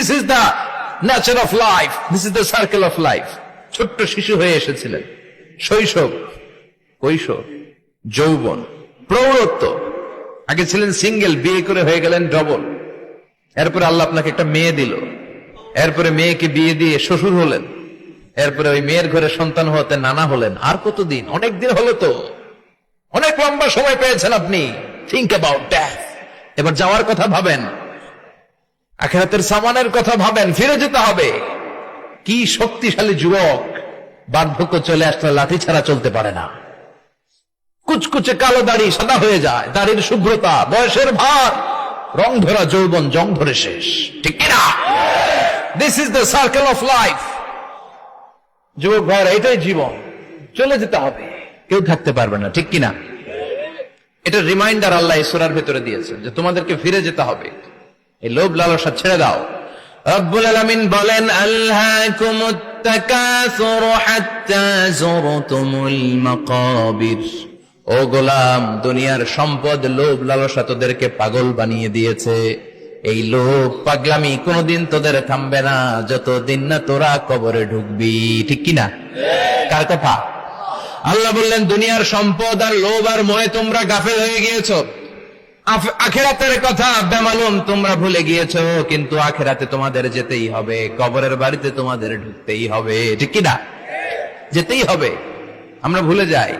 This is the nature of life, this is the circle of life. ছোট্ট শিশু হয়ে এসেছিলেন, শৈশব, কৈশোর, যৌবন, প্রৌঢ়ত্ব। আগে ছিলেন সিঙ্গেল, বিয়ে করে হয়ে গেলেন ডবল। এরপরে আল্লাহ আপনাকে একটা মেয়ে দিল, এরপরে মেয়েকে বিয়ে দিয়ে শ্বশুর হলেন, এরপরে ওই মেয়ের ঘরে সন্তান হতে নানা হলেন। আর কতদিন? অনেক দিন হলো তো, অনেক লম্বা সময় পেয়েছেন আপনি। Think about that. এবার যাওয়ার কথা ভাবেন, আখিরাতের সামানের কথা ভাবেন, ফিরে যেতে হবে। কি শক্তিশালী যুবক, বার্ধক্য চলে আসলে লাঠি ছাড়া চলতে পারে না। কুচকুচে কালো দাড়ি সাদা হয়ে যায়, দাড়ির শুভ্রতা, বয়সের ভার, রং ধরা যৌবন জং ধরে শেষ, ঠিক কিনা? This is the circle of life. যুবক ভাইরা, এটাই জীবন, চলে যেতে হবে, কেউ থাকতে পারবে না, ঠিক কিনা? এটা রিমাইন্ডার আল্লাহ এই সূরার ভিতরে দিয়েছেন যে তোমাদেরকে ফিরে যেতে হবে। এই লোভ লালসা ছেড়ে দাও। রব্বুল আলামিন বলেন, আলহাকুমুত তাকাসুর হাত্তা যুরতুমুল মাকাবির। ও গোলাম, দুনিয়ার সম্পদ, লোভ লালসা তোদেরকে পাগল বানিয়ে দিয়েছে। এই লোভ পাগলামি কোনদিন তোদের থামবে না যতদিন না তোরা কবরে ঢুকবি, ঠিক কিনা? কার কথা? আল্লাহ বললেন, দুনিয়ার সম্পদ আর লোভ আর মোহে তোমরা গাফেল হয়ে গিয়েছো। আখিরাতের কথা বেমালুম তোমরা ভুলে গিয়েছো। কিন্তু আখিরাতে তোমাদের যেতেই হবে, কবরের বাড়িতে তোমাদের ঢুকতেই হবে, ঠিক কিনা? যেতেই হবে। আমরা ভুলে যাই।